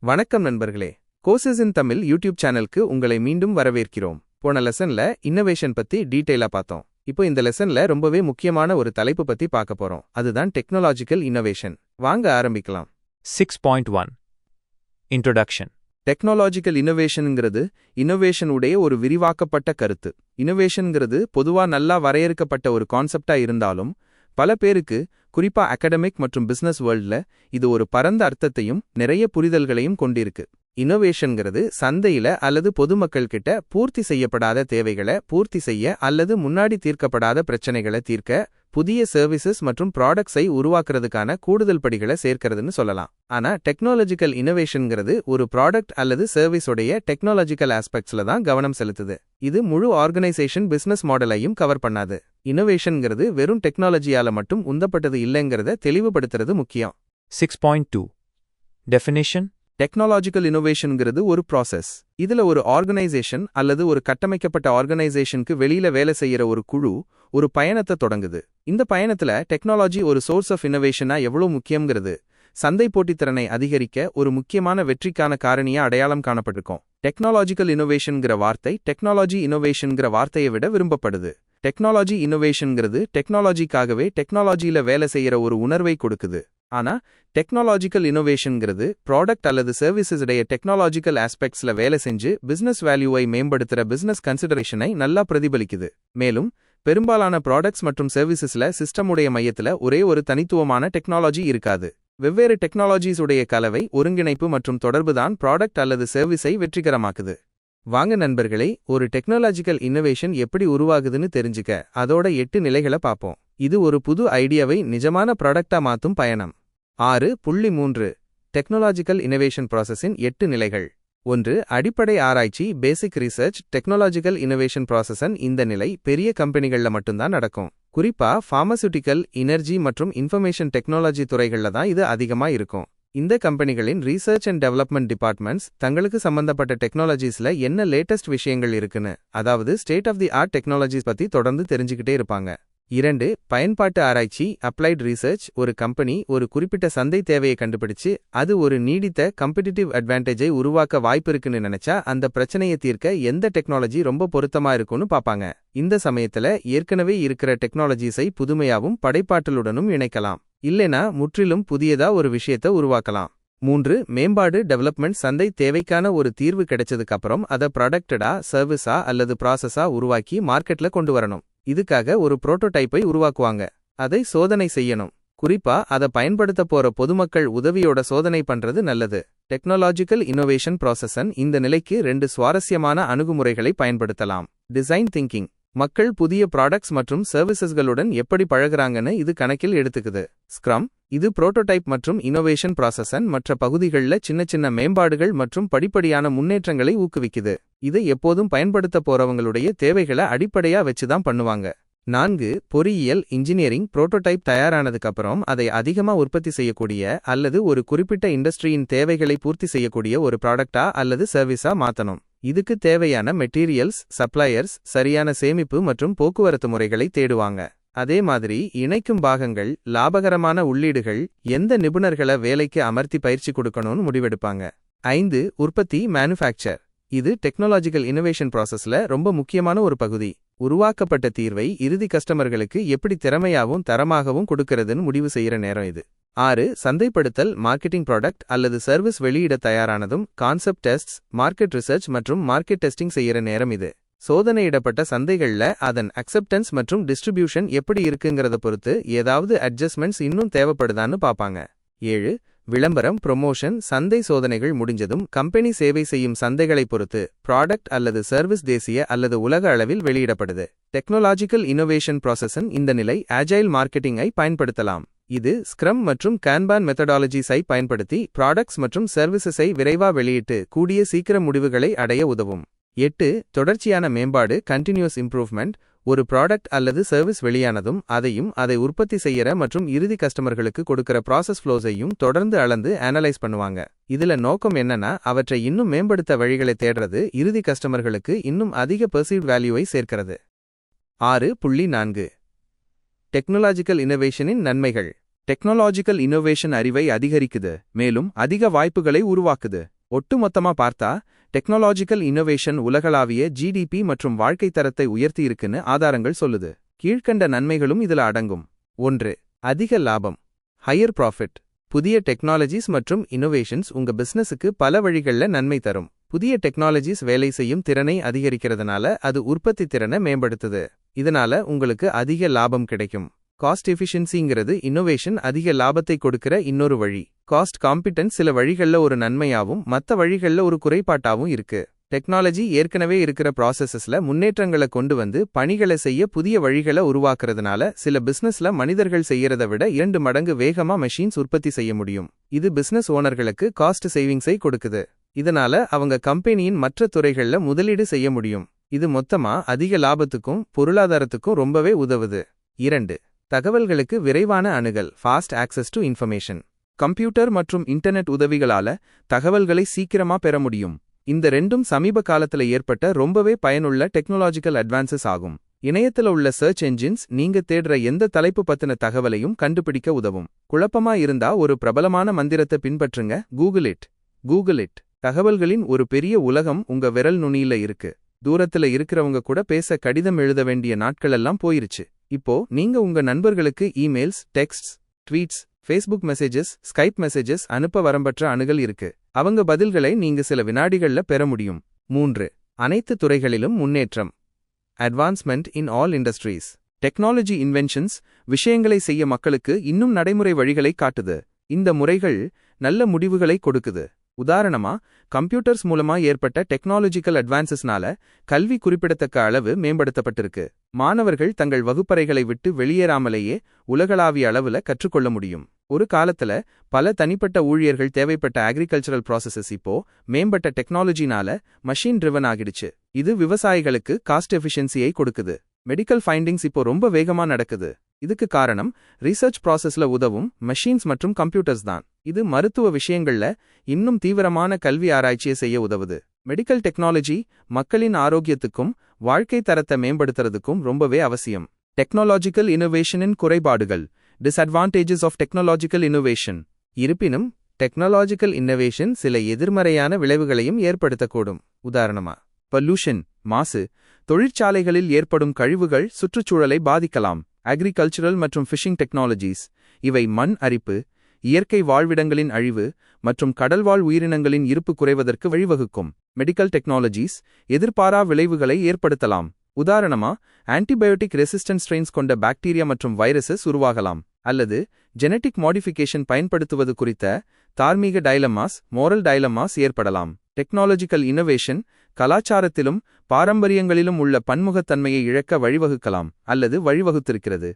வணக்கம் நண்பர்களே. கோர்சஸ் இன் தமிழ் யூடியூப் சேனலுக்கு உங்களை மீண்டும் வரவேற்கிறோம். போன லெசன்ல இன்னோவேஷன் பத்தி டீடைலா பார்த்தோம். இப்போ இந்த லெசன்ல ரொம்பவே முக்கியமான ஒரு தலைப்பு பத்தி பார்க்க போறோம். அதுதான் டெக்னாலஜிக்கல் இன்னோவேஷன். வாங்க ஆரம்பிக்கலாம். 6.1 Introduction. டெக்னாலஜிக்கல் இன்னோவேஷன்ங்கிறது இன்னோவேஷன் உடைய ஒரு விரிவாக்கப்பட்ட கருத்து. இன்னோவேஷன்ங்கிறது பொதுவா நல்லா வரையறுக்கப்பட்ட ஒரு கான்செப்டா இருந்தாலும் பல பேருக்கு, குறிப்பா அகாடமிக் மற்றும் பிசினஸ் வேர்ல்ட்ல இது ஒரு பரந்த அர்த்தத்தையும் நிறைய புரிதல்களையும் கொண்டிருக்கு. இன்னோவேஷன்ங்கிறது சந்தையில அல்லது பொதுமக்கள் கிட்ட பூர்த்தி செய்யப்படாத தேவைகளை பூர்த்தி செய்ய அல்லது முன்னாடி தீர்க்கப்படாத பிரச்சனைகளை தீர்க்க புதிய சர்வீசஸ் மற்றும் ப்ராடக்ட்ஸை உருவாக்குறதுக்கான கூடுதல் படிகளை சேர்க்கிறதுன்னு சொல்லலாம். ஆனா டெக்னாலஜிக்கல் இன்னோவேஷன்ங்கிறது ஒரு ப்ராடக்ட் அல்லது சர்வீஸ் உடைய டெக்னாலஜிக்கல் ஆஸ்பெக்ட்ஸ்ல தான் கவனம் செலுத்துது. இது முழு ஆர்கனைசேஷன் பிசினஸ் மாடலையும் கவர் பண்ணாது. இன்னோவேஷன்ங்கிறது வெறும் டெக்னாலஜியால மட்டும் உந்தப்பட்டது இல்லைங்கிறத தெளிவுபடுத்துறது முக்கியம். 6.2 Definition. டெக்னாலஜிக்கல் இன்னோவேஷன்ங்கிறது ஒரு ப்ராசஸ். இதுல ஒரு ஆர்கனைசேஷன் அல்லது ஒரு கட்டமைக்கப்பட்ட ஆர்கனைசேஷனுக்கு வெளியில வேலை செய்யற ஒரு குழு ஒரு பயணத்தை தொடங்குது. இந்த பயணத்துல டெக்னாலஜி ஒரு சோர்ஸ் ஆஃப் இன்னோவேஷனா எவ்வளவு முக்கியங்கிறது சந்தை போட்டித்திறனை அதிகரிக்க ஒரு முக்கியமான வெற்றிக்கான காரணியா அடையாளம் காணப்பட்டிருக்கும். டெக்னாலஜிக்கல் இன்னோவேஷன்ங்கிற வார்த்தை டெக்னாலஜி இன்னோவேஷன்ங்கிற வார்த்தையை விட விரும்பப்படுது. டெக்னாலஜி இன்னோவேஷன்ங்கிறது டெக்னாலஜிக்காகவே டெக்னாலஜியில வேலை செய்யற ஒரு உணர்வை கொடுக்குது. ஆனா டெக்னாலஜிக்கல் இன்னோவேஷன்ங்கிறது ப்ராடக்ட் அல்லது சர்வீசஸ் உடைய டெக்னாலஜிக்கல் ஆஸ்பெக்ட்ஸ்ல வேலை செஞ்சு பிசினஸ் வேல்யூவை மேம்படுத்துற பிசினஸ் கன்சிடரேஷனை நல்லா பிரதிபலிக்குது. மேலும் பெரும்பாலான ப்ராடக்ட்ஸ் மற்றும் சர்வீசஸ்ல சிஸ்டம் உடைய மையத்துல ஒரே ஒரு தனித்துவமான டெக்னாலஜி இருக்காது. வெவ்வேறு டெக்னாலஜிஸ் உடைய கலவை, ஒருங்கிணைப்பு மற்றும் தொடர்பு தான் ப்ராடக்ட் அல்லது சர்வீஸை வெற்றிகரமாக்குது. வாங்க நண்பர்களே, ஒரு டெக்னாலஜிக்கல் இன்னோவேஷன் எப்படி உருவாகுதுன்னு தெரிஞ்சுக்க அதோட 8 நிலைகளை பார்ப்போம். இது ஒரு புது ஐடியாவை நிஜமான ப்ராடக்டா மாத்தும் பயணம். 6.3 டெக்னாலஜிக்கல் இன்னோவேஷன் ப்ராசஸின் 8 நிலைகள். 1. அடிப்படை ஆராய்ச்சி, பேசிக் ரிசர்ச். டெக்னாலஜிக்கல் இன்னோவேஷன் ப்ராசஸன் இந்த நிலை பெரிய கம்பெனிகள்ல மட்டும்தான் நடக்கும். குறிப்பா ஃபார்மசூட்டிக்கல், எனர்ஜி மற்றும் இன்ஃபர்மேஷன் டெக்னாலஜி துறைகள்ல தான் இது அதிகமா இருக்கும். இந்த கம்பெனிகளின் ரீசர்ச் அண்ட் டெவலப்மெண்ட் டிபார்ட்மெண்ட்ஸ் தங்களுக்கு சம்பந்தப்பட்ட டெக்னாலஜிஸ்ல என்ன லேட்டஸ்ட் விஷயங்கள் இருக்குன்னு, அதாவது state of the art technologies பத்தி தொடர்ந்து தெரிஞ்சுக்கிட்டே இருப்பாங்க. 2. பயன்பாட்டு ஆராய்ச்சி, அப்ளைட் ரிசர்ச். ஒரு கம்பெனி ஒரு குறிப்பிட்ட சந்தை தேவையை கண்டுபிடிச்சு அது ஒரு நீடித்த கம்பெடிட்டிவ் அட்வான்டேஜை உருவாக்க வாய்ப்பு இருக்குன்னு நினைச்சா அந்த பிரச்சனையை தீர்க்க எந்த டெக்னாலஜி ரொம்ப பொருத்தமா இருக்கும்னு பாப்பாங்க. இந்த சமயத்துல ஏற்கனவே இருக்கிற டெக்னாலஜிஸை புதுமையாவும் படைப்பாற்றலுடனும் இணைக்கலாம். இல்லைனா முற்றிலும் புதியதா ஒரு விஷயத்தை உருவாக்கலாம். 3. மேம்பாடு, டெவலப்மெண்ட். சந்தை தேவைக்கான ஒரு தீர்வு கிடைச்சதுக்கு அப்புறம் அதை ப்ராடக்டடா, சர்வீஸா அல்லது ப்ராசஸா உருவாக்கி மார்க்கெட்ல கொண்டு வரணும். இதுக்காக ஒரு புரோட்டோடைப்பை உருவாக்குவாங்க. அதை சோதனை செய்யணும். குறிப்பா அதை பயன்படுத்த போற பொதுமக்கள் உதவியோட சோதனை பண்றது நல்லது. டெக்னாலஜிக்கல் இன்னோவேஷன் ப்ராசஸன் இந்த நிலைக்கு 2 சுவாரஸ்யமான அணுகுமுறைகளை பயன்படுத்தலாம். Design thinking. மக்கள் புதிய ப்ராடக்ட்ஸ் மற்றும் சர்வீசஸ்களுடன் எப்படி பழகுறாங்கன்னு இது கணக்கில் எடுத்துக்குது. ஸ்க்ரம். இது புரோட்டோடைப் மற்றும் இன்னோவேஷன் ப்ராசஸன் மற்ற பகுதிகளில் சின்ன சின்ன மேம்பாடுகள் மற்றும் படிப்படியான முன்னேற்றங்களை ஊக்குவிக்குது. இதை எப்போதும் பயன்படுத்த போறவங்களுடைய தேவைகளை அடிப்படையா வச்சுதான் பண்ணுவாங்க. 4. பொறியியல், இன்ஜினியரிங். புரோட்டோடைப் தயாரானதுக்கு அப்புறம் அதை அதிகமா உற்பத்தி செய்யக்கூடிய அல்லது ஒரு குறிப்பிட்ட இண்டஸ்ட்ரியின் தேவைகளை பூர்த்தி செய்யக்கூடிய ஒரு ப்ராடக்டா அல்லது சர்வீஸா மாத்தணும். இதுக்கு தேவையான மெட்டீரியல்ஸ், சப்ளையர்ஸ், சரியான சேமிப்பு மற்றும் போக்குவரத்து முறைகளை தேடுவாங்க. அதே மாதிரி இணைக்கும் பாகங்கள், லாபகரமான உள்ளீடுகள், எந்த நிபுணர்களை வேலைக்கு அமர்த்தி பயிற்சி கொடுக்கணும்னு முடிவெடுப்பாங்க. 5. உற்பத்தி, மேனுஃபேக்சர். இது டெக்னாலஜிக்கல் இன்னோவேஷன் ப்ராசஸ்ல ரொம்ப முக்கியமான ஒரு பகுதி. உருவாக்கப்பட்ட தீர்வை இறுதி கஸ்டமர்களுக்கு எப்படி திறமையாகவும் தரமாகவும் கொடுக்கறதுன்னு முடிவு செய்யற நேரம் இது. 6. சந்தைப்படுத்தல், மார்க்கெட்டிங். ப்ராடக்ட் அல்லது சர்வீஸ் வெளியிட தயாரானதும் கான்செப்ட் டெஸ்ட்ஸ், மார்க்கெட் ரிசர்ச் மற்றும் மார்க்கெட் டெஸ்டிங் செய்யற நேரம் இது. சோதனையிடப்பட்ட சந்தைகள்ல அதன் அக்செப்டன்ஸ் மற்றும் டிஸ்ட்ரிபியூஷன் எப்படி இருக்குங்கிறத பொறுத்து ஏதாவது அட்ஜஸ்ட்மெண்ட்ஸ் இன்னும் தேவைப்படுதான்னு பாப்பாங்க. 7. விளம்பரம், ப்ரொமோஷன். சந்தை சோதனைகள் முடிஞ்சதும் கம்பெனி சேவை செய்யும் சந்தைகளை பொறுத்து ப்ராடக்ட் அல்லது சர்வீஸ் தேசிய அல்லது உலக அளவில் வெளியிடப்படுது. டெக்னாலஜிக்கல் இன்னோவேஷன் ப்ராசஸன் இந்த நிலை ஆஜைல் மார்க்கெட்டிங்கை பயன்படுத்தலாம். இது ஸ்க்ரம் மற்றும் கான்பான் மெத்தடாலஜிஸை பயன்படுத்தி ப்ராடக்ட்ஸ் மற்றும் சர்வீசஸை விரைவா வெளியிட்டு கூடிய சீக்கிர முடிவுகளை அடைய உதவும். 8. தொடர்ச்சியான மேம்பாடு, கண்டினியூஸ் இம்ப்ரூவ்மெண்ட். ஒரு ப்ராடக்ட் அல்லது சர்வீஸ் வெளியானதும் அதையும் அதை உற்பத்தி செய்யற மற்றும் இறுதி கஸ்டமர்களுக்கு கொடுக்கிற ப்ராசஸ் ஃப்ளோஸையும் தொடர்ந்து அளந்து அனலைஸ் பண்ணுவாங்க. இதுல நோக்கம் என்னன்னா அவற்றை இன்னும் மேம்படுத்த வழிகளை தேடுறது, இறுதி கஸ்டமர்களுக்கு இன்னும் அதிக பெர்சீவ்ட் வேல்யூவை சேர்க்கிறது. 6.4 டெக்னாலஜிக்கல் இன்னோவேஷனின் நன்மைகள். டெக்னாலஜிக்கல் இன்னோவேஷன் அறிவை அதிகரிக்குது, மேலும் அதிக வாய்ப்புகளை உருவாக்குது. ஒட்டுமொத்தமா பார்த்தா டெக்னாலஜிக்கல் இன்னோவேஷன் உலகளாவிய ஜிடிபி மற்றும் வாழ்க்கை தரத்தை உயர்த்தி இருக்குன்னு ஆதாரங்கள் சொல்லுது. கீழ்க்கண்ட நன்மைகளும் இதுல அடங்கும். 1. அதிக லாபம். Higher profit. புதிய டெக்னாலஜிஸ் மற்றும் இன்னோவேஷன்ஸ் உங்க பிசினஸுக்கு பல வழிகள்ல நன்மை தரும். புதிய டெக்னாலஜிஸ் வேலை செய்யும் திறனை அதிகரிக்கிறதுனால அது உற்பத்தி திறனை மேம்படுத்துது. இதனால உங்களுக்கு அதிக லாபம் கிடைக்கும். காஸ்ட் எஃபிஷியன்சிங்கிறது இன்னோவேஷன் அதிக லாபத்தை கொடுக்கிற இன்னொரு வழி. காஸ்ட் காம்பிட்டன்ஸ் சில வழிகள்ல ஒரு நன்மையாவும் மற்ற வழிகள்ல ஒரு குறைபாட்டாவும் இருக்கு. டெக்னாலஜி ஏற்கனவே இருக்கிற ப்ராசஸஸ்ல முன்னேற்றங்களை கொண்டு வந்து பணிகளை செய்ய புதிய வழிகளை உருவாக்குறதுனால சில பிசினஸ்ல மனிதர்கள் செய்யறதை விட 2 மடங்கு வேகமா மெஷின்ஸ் உற்பத்தி செய்ய முடியும். இது பிசினஸ் ஓனர்களுக்கு காஸ்ட் சேவிங்ஸை கொடுக்குது. இதனால அவங்க கம்பெனியின் மற்ற துறைகள்ல முதலீடு செய்ய முடியும். இது மொத்தமா அதிக லாபத்துக்கும் பொருளாதாரத்துக்கும் ரொம்பவே உதவுது. 2. தகவல்களுக்கு விரைவான அணுகல். Fast access to information. Computer மற்றும் இன்டர்நெட் உதவிகளால தகவல்களை சீக்கிரமா பெற முடியும். இந்த ரெண்டும் சமீப காலத்துல ஏற்பட்ட ரொம்பவே பயனுள்ள டெக்னாலஜிக்கல் அட்வான்சஸ் ஆகும். இணையத்துல உள்ள சர்ச் என்ஜின்ஸ் நீங்க தேடுற எந்த தலைப்பு பத்தின தகவலையும் கண்டுபிடிக்க உதவும். குழப்பமா இருந்தா ஒரு பிரபலமான மந்திரத்தை பின்பற்றுங்க. Google it. தகவல்களின் ஒரு பெரிய உலகம் உங்க விரல் நுனியில இருக்கு. தூரத்துல இருக்கிறவங்க கூட பேச கடிதம் எழுத வேண்டிய நாட்களெல்லாம் போயிருச்சு. இப்போ நீங்க உங்க நண்பர்களுக்கு emails, texts, tweets, Facebook messages, Skype messages அனுப்ப வரம்பற்ற அணுகல் இருக்கு. அவங்க பதில்களை நீங்க சில வினாடிகள்ல பெற முடியும். 3. அனைத்து துறைகளிலும் முன்னேற்றம். Advancement in all industries. Technology inventions விஷயங்களை செய்ய மக்களுக்கு இன்னும் நடைமுறை வழிகளை காட்டுது. இந்த முறைகள் நல்ல முடிவுகளை கொடுக்குது. உதாரணமா கம்ப்யூட்டர்ஸ் மூலமா ஏற்பட்ட டெக்னாலஜிக்கல் அட்வான்சஸ்னால கல்வி குறிப்பிடத்தக்க அளவு மேம்படுத்தப்பட்டிருக்கு. மாணவர்கள் தங்கள் வகுப்பறைகளை விட்டு வெளியேறாமலேயே உலகளாவிய அளவுல கற்றுக்கொள்ள முடியும். ஒரு காலத்துல பல தனிப்பட்ட ஊழியர்கள் தேவைப்பட்ட அக்ரிகல்ச்சரல் ப்ராசஸஸ் இப்போ மேம்பட்ட டெக்னாலஜினால மஷின் ட்ரிவன் ஆகிடுச்சு. இது விவசாயிகளுக்கு காஸ்ட் எஃபிஷியன்சியை கொடுக்குது. மெடிக்கல் ஃபைண்டிங்ஸ் இப்போ ரொம்ப வேகமா நடக்குது. இதுக்கு காரணம் ரிசர்ச் ப்ராசஸ்ல உதவும் மெஷின்ஸ் மற்றும் கம்ப்யூட்டர்ஸ் தான். இது மருத்துவ விஷயங்கள்ல இன்னும் தீவிரமான கல்வி ஆராய்ச்சியை செய்ய உதவுது. மெடிக்கல் டெக்னாலஜி மக்களின் ஆரோக்கியத்துக்கும் வாழ்க்கை தரத்தை மேம்படுத்துறதுக்கும் ரொம்பவே அவசியம். டெக்னாலஜிக்கல் இன்னோவேஷனின் குறைபாடுகள். Disadvantages of technological innovation. இருப்பினும் டெக்னாலஜிக்கல் இன்னோவேஷன் சில எதிர்மறையான விளைவுகளையும் ஏற்படுத்தக்கூடும். உதாரணமா பொல்யூஷன், மாசு. தொழிற்சாலைகளில் ஏற்படும் கழிவுகள் சுற்றுச்சூழலை பாதிக்கலாம். அக்ரிகல்ச்சரல் மற்றும் ஃபிஷிங் டெக்னாலஜிஸ். இவை மண் அரிப்பு, இயற்கை வாழ்விடங்களின் அழிவு மற்றும் கடல்வாழ் உயிரினங்களின் இருப்பு குறைவதற்கு வழிவகுக்கும். மெடிக்கல் டெக்னாலஜிஸ் எதிர்பாரா விளைவுகளை ஏற்படுத்தலாம். உதாரணமா ஆன்டிபயோட்டிக் ரெசிஸ்டன்ட் ஸ்ட்ரெயின்ஸ் கொண்ட பாக்டீரியா மற்றும் வைரஸஸ் உருவாகலாம். அல்லது ஜெனடிக் மாடிஃபிகேஷன் பயன்படுத்துவது குறித்த தார்மீக டைலமாஸ், மோரல் டைலமாஸ் ஏற்படலாம். டெக்னாலஜிக்கல் இன்னோவேஷன் கலாச்சாரத்திலும் பாரம்பரியங்களிலும் உள்ள பன்முகத்தன்மையை இழக்க வழிவகுக்கலாம் அல்லது வழிவகுத்திருக்கிறது.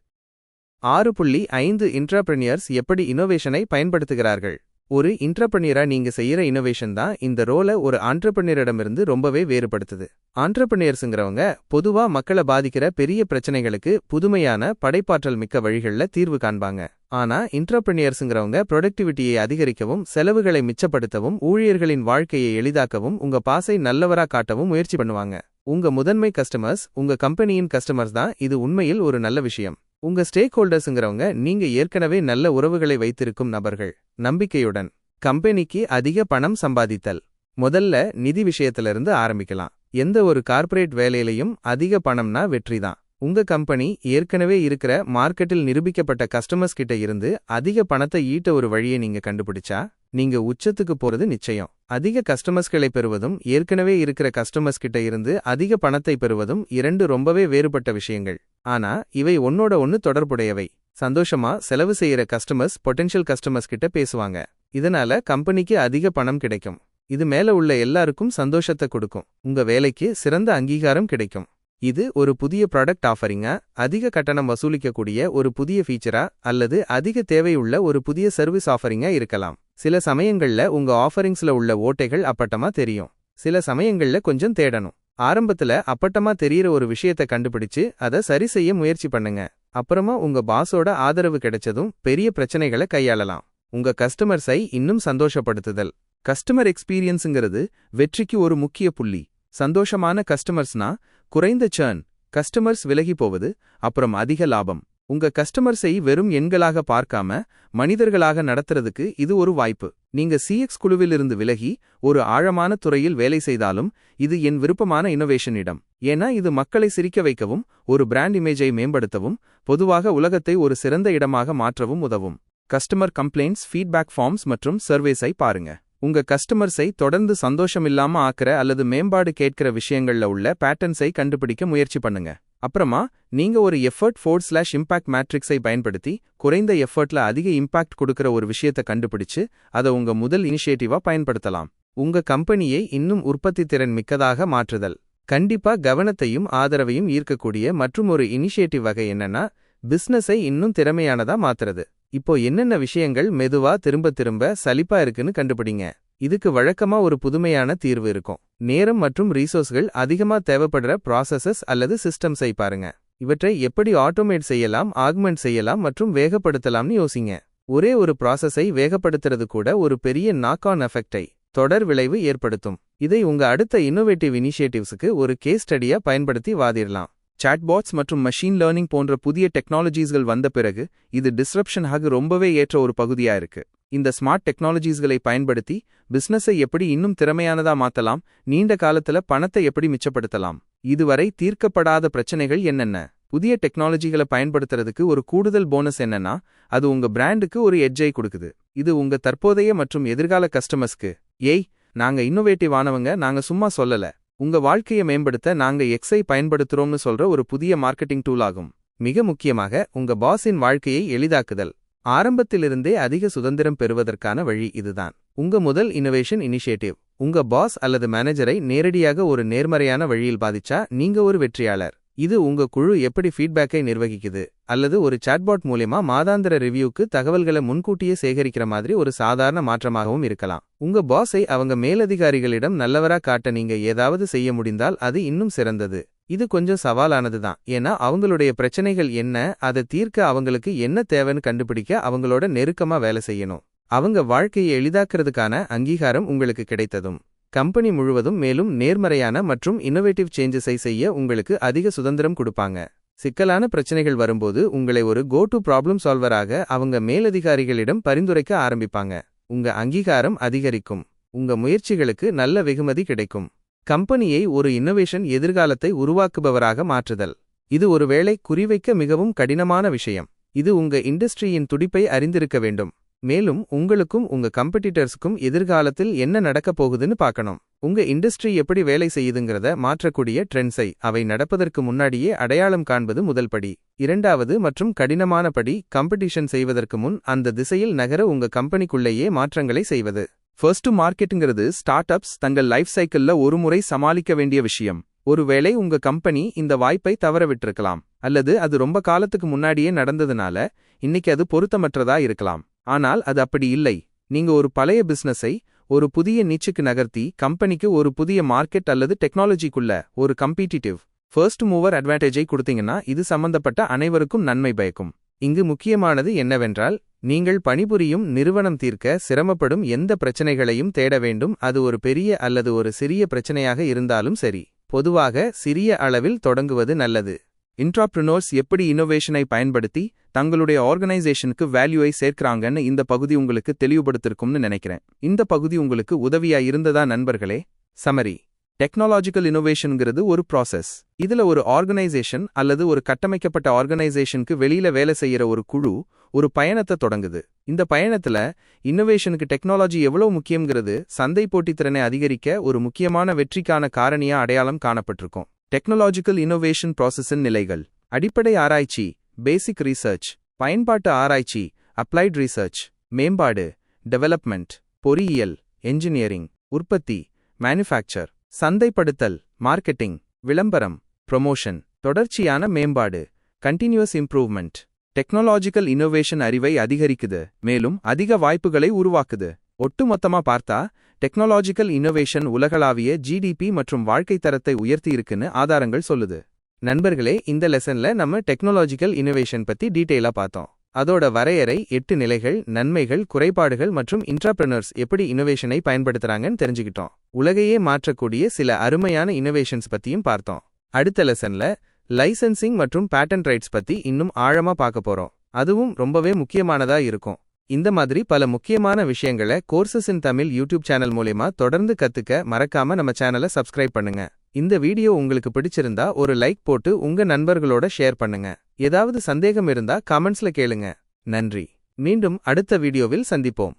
6.5 இன்ட்ரப்ரெனியர்ஸ் எப்படி இன்னோவேஷனை பயன்படுத்துகிறார்கள். ஒரு இன்ட்ரப்ரெனியரா நீங்க செய்யற இன்னோவேஷன் தான் இந்த ரோலை ஒரு ஆண்டர்பிரனியரிடமிருந்து ரொம்பவே வேறுபடுத்துது. ஆண்டர்பிரனியர்ஸுங்கிறவங்க பொதுவா மக்களை பாதிக்கிற பெரிய பிரச்சனைகளுக்கு புதுமையான படைப்பாற்றல் மிக்க வழிகள்ல தீர்வு காண்பாங்க. ஆனா இன்ட்ரப்ரெனியர்ஸுங்கிறவங்க ப்ரொடக்டிவிட்டியை அதிகரிக்கவும் செலவுகளை மிச்சப்படுத்தவும் ஊழியர்களின் வாழ்க்கையை எளிதாக்கவும் உங்க பாஸை நல்லவரா காட்டவும் முயற்சி பண்ணுவாங்க. உங்க முதன்மை கஸ்டமர்ஸ் உங்க கம்பெனியின் கஸ்டமர்ஸ் தான். இது உண்மையில் ஒரு நல்ல விஷயம். உங்க ஸ்டேக் ஹோல்டர்ஸுங்கிறவங்க நீங்க ஏற்கனவே நல்ல உறவுகளை வைத்திருக்கும் நபர்கள். நம்பிக்கையுடன் கம்பெனிக்கு அதிக பணம் சம்பாதித்தல். முதல்ல நிதி விஷயத்திலிருந்து ஆரம்பிக்கலாம். எந்த ஒரு கார்ப்பரேட் வேலையிலையும் அதிக பணம்னா வெற்றிதான். உங்க கம்பெனி ஏற்கனவே இருக்கிற மார்க்கெட்டில் நிரூபிக்கப்பட்ட கஸ்டமர்ஸ் கிட்ட இருந்து அதிக பணத்தை ஈட்ட ஒரு வழியை நீங்க கண்டுபிடிச்சா நீங்க உச்சத்துக்கு போறது நிச்சயம். அதிக கஸ்டமர்ஸ்களை பெறுவதும் ஏற்கனவே இருக்கிற கஸ்டமர்ஸ் கிட்ட இருந்து அதிக பணத்தை பெறுவதும் 2 ரொம்பவே வேறுபட்ட விஷயங்கள். ஆனா இவை ஒன்னோட ஒன்னு தொடர்புடையவை. சந்தோஷமா செலவு செய்யற கஸ்டமர்ஸ் பொட்டென்ஷியல் கஸ்டமர்ஸ் கிட்ட பேசுவாங்க. இதனால கம்பெனிக்கு அதிக பணம் கிடைக்கும். இது மேல உள்ள எல்லாருக்கும் சந்தோஷத்தை கொடுக்கும். உங்க வேலைக்கு சிறந்த அங்கீகாரம் கிடைக்கும். இது ஒரு புதிய ப்ராடக்ட் ஆஃபரிங்கா, அதிக கட்டணம் வசூலிக்கக்கூடிய ஒரு புதிய ஃபீச்சரா அல்லது அதிக தேவையுள்ள ஒரு புதிய சர்வீஸ் ஆஃபரிங்கா இருக்கலாம். சில சமயங்கள்ல உங்க ஆஃபரிங்ஸ்ல உள்ள ஓட்டைகள் அப்பட்டமா தெரியும். சில சமயங்கள்ல கொஞ்சம் தேடணும். ஆரம்பத்துல அப்பட்டமா தெரியற ஒரு விஷயத்தை கண்டுபிடிச்சு அதை சரி செய்ய முயற்சி பண்ணுங்க. அப்புறமா உங்க பாஸோட ஆதரவு கிடைச்சதும் பெரிய பிரச்சனைகளை கையாளலாம். உங்க கஸ்டமர்ஸை இன்னும் சந்தோஷப்படுத்துதல். கஸ்டமர் எக்ஸ்பீரியன்ஸுங்கிறது வெற்றிக்கு ஒரு முக்கிய புள்ளி. சந்தோஷமான கஸ்டமர்ஸ்னா குறைந்த சர்ன், கஸ்டமர்ஸ் விலகி போவது, அப்புறம் அதிக லாபம். உங்க கஸ்டமர்ஸை வெறும் எண்களாக பார்க்காம மனிதர்களாக நடத்துறதுக்கு இது ஒரு வாய்ப்பு. நீங்க சிஎக்ஸ் குழுவிலிருந்து விலகி ஒரு ஆழமான துறையில் வேலை செய்தாலும் இது என் விருப்பமான இன்னோவேஷன் இடம். ஏன்னா இது மக்களை சிரிக்க வைக்கவும், ஒரு பிராண்ட் இமேஜை மேம்படுத்தவும், பொதுவாக உலகத்தை ஒரு சிறந்த இடமாக மாற்றவும் உதவும். கஸ்டமர் கம்ப்ளைண்ட்ஸ், ஃபீட்பேக் ஃபார்ம்ஸ் மற்றும் சர்வேஸை பாருங்க. உங்க கஸ்டமர்ஸை தொடர்ந்து சந்தோஷமில்லாம ஆக்குற அல்லது மேம்பாடு கேட்கிற விஷயங்கள்ல உள்ள பேட்டர்ன்ஸை கண்டுபிடிக்க முயற்சி பண்ணுங்க. அப்புறமா நீங்க ஒரு எஃபர்ட்/இம்பாக்ட் மேட்ரிக்ஸை பயன்படுத்தி குறைந்த எஃபர்ட்ல அதிக இம்பாக்ட் கொடுக்கிற ஒரு விஷயத்தை கண்டுபிடிச்சு அதை உங்க முதல் இனிஷியேட்டிவா பயன்படுத்தலாம். உங்க கம்பெனியை இன்னும் உற்பத்தி திறன் மிக்கதாக மாற்றுதல். கண்டிப்பா கவனத்தையும் ஆதரவையும் ஈர்க்கக்கூடிய மற்றும் ஒரு இனிஷியேட்டிவ் வகை என்னன்னா, பிசினஸை இன்னும் திறமையானதா மாத்துறது. இப்போ என்னென்ன விஷயங்கள் மெதுவா திரும்ப சலிப்பா இருக்குன்னு கண்டுபிடிங்க. இதுக்கு வழக்கமா ஒரு புதுமையான தீர்வு இருக்கும். நேரம் மற்றும் ரீசோர்ஸ்கள் அதிகமா தேவைப்படுற ப்ராசஸஸ் அல்லது சிஸ்டம்ஸை பாருங்க. இவற்றை எப்படி ஆட்டோமேட் செய்யலாம், ஆக்மெண்ட் செய்யலாம் மற்றும் வேகப்படுத்தலாம்னு யோசிங்க. ஒரே ஒரு ப்ராசஸை வேகப்படுத்துறது கூட ஒரு பெரிய நாக் ஆன் எஃபெக்டை, தொடர் விளைவு ஏற்படுத்தும். இதை உங்க அடுத்த இன்னோவேட்டிவ் இனிஷியேட்டிவ்ஸுக்கு ஒரு கேஸ் ஸ்டடியா பயன்படுத்தி வாதிடலாம். சாட்பாட்ஸ் மற்றும் மெஷின் லேர்னிங் போன்ற புதிய டெக்னாலஜிஸ்கள் வந்த பிறகு இது டிஸ்ரப்ஷனாக ரொம்பவே ஏற்ற ஒரு பகுதியா இருக்கு. இந்த ஸ்மார்ட் டெக்னாலஜிஸ்களை பயன்படுத்தி பிசினஸை எப்படி இன்னும் திறமையானதா மாத்தலாம், நீண்ட காலத்துல பணத்தை எப்படி மிச்சப்படுத்தலாம். இதுவரை தீர்க்கப்படாத பிரச்சனைகள் என்னென்ன? புதிய டெக்னாலஜிகளை பயன்படுத்துறதுக்கு ஒரு கூடுதல் போனஸ் என்னன்னா, அது உங்க பிராண்டுக்கு ஒரு எட்ஜை கொடுக்குது. இது உங்க தற்போதைய மற்றும் எதிர்கால கஸ்டமர்ஸ்க்கு, ஏய் நாங்க இன்னோவேட்டிவ் ஆனவங்க, நாங்க சும்மா சொல்லல, உங்க வாழ்க்கையை மேம்படுத்த நாங்க எக்ஸை பயன்படுத்துறோம்னு சொல்ற ஒரு புதிய மார்க்கெட்டிங் டூல் ஆகும். மிக முக்கியமாக உங்க பாஸின் வாழ்க்கையை எளிதாக்குதல். ஆரம்பத்திலிருந்தே அதிக சுதந்திரம் பெறுவதற்கான வழி இதுதான். உங்க முதல் இன்னோவேஷன் இனிஷியேட்டிவ் உங்க பாஸ் அல்லது மேனேஜரை நேரடியாக ஒரு நேர்மறையான வழியில் பாதிச்சா நீங்க ஒரு வெற்றியாளர். இது உங்க குழு எப்படி ஃபீட்பேக்கை நிர்வகிக்குது அல்லது ஒரு சாட்பாட் மூலமா மாதாந்திர ரிவ்யூக்கு தகவல்களை முன்கூட்டியே சேகரிக்கிற மாதிரி ஒரு சாதாரண மாற்றமாகவும் இருக்கலாம். உங்க பாஸை அவங்க மேலதிகாரிகளிடம் நல்லவரா காட்ட நீங்க ஏதாவது செய்ய முடிந்தால் அது இன்னும் சிறந்தது. இது கொஞ்சம் சவாலானதுதான், ஏன்னா அவங்களுடைய பிரச்சனைகள் என்ன, அதை தீர்க்க அவங்களுக்கு என்ன தேவைன்னு கண்டுபிடிக்க அவங்களோட நெருக்கமா வேலை செய்யணும். அவங்க வாழ்க்கையை எளிதாக்குறதுக்கான அங்கீகாரம் உங்களுக்கு கிடைத்ததும் கம்பெனி முழுவதும் மேலும் நேர்மறையான மற்றும் இன்னோவேட்டிவ் சேஞ்சஸை செய்ய உங்களுக்கு அதிக சுதந்திரம் கொடுப்பாங்க. சிக்கலான பிரச்சனைகள் வரும்போது உங்களை ஒரு கோ டு ப்ராப்ளம் சால்வராக அவங்க மேலதிகாரிகளிடம் பரிந்துரைக்க ஆரம்பிப்பாங்க. உங்க அங்கீகாரம் அதிகரிக்கும், உங்க முயற்சிகளுக்கு நல்ல வெகுமதி கிடைக்கும். கம்பெனியை ஒரு இன்னோவேஷன் எதிர்காலத்தை உருவாக்குபவராக மாற்றுதல். இது ஒருவேளை குறிவைக்க மிகவும் கடினமான விஷயம். இது உங்க இண்டஸ்ட்ரியின் துடிப்பை அறிந்திருக்க வேண்டும். மேலும் உங்களுக்கும் உங்க கம்பெடிட்டர்ஸுக்கும் எதிர்காலத்தில் என்ன நடக்கப் போகுதுன்னு பார்க்கணும். உங்க இண்டஸ்ட்ரி எப்படி வேலை செய்யுதுங்கிறத மாற்றக்கூடிய ட்ரெண்ட்ஸை அவை நடப்பதற்கு முன்னாடியே அடையாளம் காண்பது முதல் படி. இரண்டாவது மற்றும் கடினமான படி, காம்படிஷன் செய்வதற்கு முன் அந்த திசையில் நகர உங்க கம்பெனிக்குள்ளேயே மாற்றங்களை செய்வது. ஃபர்ஸ்ட் மார்க்கெட்டுங்கிறது ஸ்டார்ட் அப்ஸ் தங்கள் லைஃப் சைக்கிள்ல ஒரு முறை சமாளிக்க வேண்டிய விஷயம். ஒருவேளை உங்க கம்பெனி இந்த வாய்ப்பை தவற விட்டிருக்கலாம், அல்லது அது ரொம்ப காலத்துக்கு முன்னாடியே நடந்ததுனால இன்னைக்கு அது பொருத்தமற்றதா இருக்கலாம். ஆனால் அது அப்படி இல்லை. நீங்க ஒரு பழைய பிசினஸை ஒரு புதிய நீச்சுக்கு நகர்த்தி கம்பெனிக்கு ஒரு புதிய மார்க்கெட் அல்லது டெக்னாலஜிக்குள்ள ஒரு கம்பீட்டிட்டிவ் ஃபர்ஸ்ட் மூவர் அட்வான்டேஜை கொடுத்தீங்கன்னா இது சம்பந்தப்பட்ட அனைவருக்கும் நன்மை பயக்கும். இங்கு முக்கியமானது என்னவென்றால், நீங்கள் பணிபுரியும் நிறுவனம் தீர்க்க சிரமப்படும் எந்த பிரச்சனைகளையும் தேட வேண்டும். அது ஒரு பெரிய அல்லது ஒரு சிறிய பிரச்சனையாக இருந்தாலும் சரி. பொதுவாக சிறிய அளவில் தொடங்குவது நல்லது. என்டர்பிரினர்ஸ் எப்படி இன்னோவேஷனை பயன்படுத்தி தங்களுடைய ஆர்கனைசேஷனுக்கு வேல்யூவை சேர்க்கிறாங்கன்னு இந்த பகுதி உங்களுக்கு தெளிவுபடுத்திருக்கும்னு நினைக்கிறேன். இந்த பகுதி உங்களுக்கு உதவியா இருந்ததா நண்பர்களே? சமரி: டெக்னாலஜிக்கல் இன்னோவேஷன்ங்கிறது ஒரு ப்ராசஸ். இதுல ஒரு ஆர்கனைசேஷன் அல்லது ஒரு கட்டமைக்கப்பட்ட ஆர்கனைசேஷனுக்கு வெளியில வேலை செய்யற ஒரு குழு ஒரு பயணத்தை தொடங்குது. இந்த பயணத்துல இன்னோவேஷனுக்கு டெக்னாலஜி எவ்வளவு முக்கியங்கிறது சந்தை போட்டித்திறனை அதிகரிக்க ஒரு முக்கியமான வெற்றிக்கான காரணியா அடையாளம் காணப்பட்டிருக்கும். டெக்னாலஜிக்கல் இன்னோவேஷன் ப்ராசஸின் நிலைகள்: அடிப்படை ஆராய்ச்சி பேசிக் ரீசர்ச், பயன்பாட்டு ஆராய்ச்சி அப்ளைட் ரீசர்ச், மேம்பாடு டெவலப்மெண்ட், பொறியியல் என்ஜினியரிங், உற்பத்தி மேனுஃபேக்சர், சந்தைப்படுத்தல் மார்க்கெட்டிங், விளம்பரம் ப்ரொமோஷன், தொடர்ச்சியான மேம்பாடு கண்டினியூஸ் இம்ப்ரூவ்மெண்ட். டெக்னாலஜிக்கல் இன்னோவேஷன் அறிவை அதிகரிக்குது, மேலும் அதிக வாய்ப்புகளை உருவாக்குது. ஒட்டுமொத்தமா பார்த்தா டெக்னாலஜிக்கல் இன்னோவேஷன் உலகளாவிய ஜிடிபி மற்றும் வாழ்க்கை தரத்தை உயர்த்தி இருக்குன்னு ஆதாரங்கள் சொல்லுது. நண்பர்களே, இந்த லெசன்ல நம்ம டெக்னாலஜிக்கல் இன்னோவேஷன் பத்தி டீட்டெயிலா பார்த்தோம். அதோட வரையறை, 8 நிலைகள், நன்மைகள், குறைபாடுகள் மற்றும் என்டர்பிரினர்ஸ் எப்படி இன்னோவேஷனை பயன்படுத்துறாங்கன்னு தெரிஞ்சுக்கிட்டோம். உலகையே மாற்றக்கூடிய சில அருமையான இன்னோவேஷன்ஸ் பத்தியும் பார்த்தோம். அடுத்த லெசன்ல லைசென்சிங் மற்றும் பேட்டன்ட் ரைட்ஸ் பத்தி இன்னும் ஆழமா பார்க்க போறோம். அதுவும் ரொம்பவே முக்கியமானதா இருக்கும். இந்த மாதிரி பல முக்கியமான விஷயங்களை கோர்சஸ் இன் தமிழ் யூடியூப் சேனல் மூலமா தொடர்ந்து கத்துக்க மறக்காம நம்ம சேனலை சப்ஸ்கிரைப் பண்ணுங்க. இந்த வீடியோ உங்களுக்கு பிடிச்சிருந்தா ஒரு லைக் போட்டு உங்க நண்பர்களோட ஷேர் பண்ணுங்க. ஏதாவது சந்தேகம் இருந்தா கமெண்ட்ஸ்ல கேளுங்க. நன்றி. மீண்டும் அடுத்த வீடியோவில் சந்திப்போம்.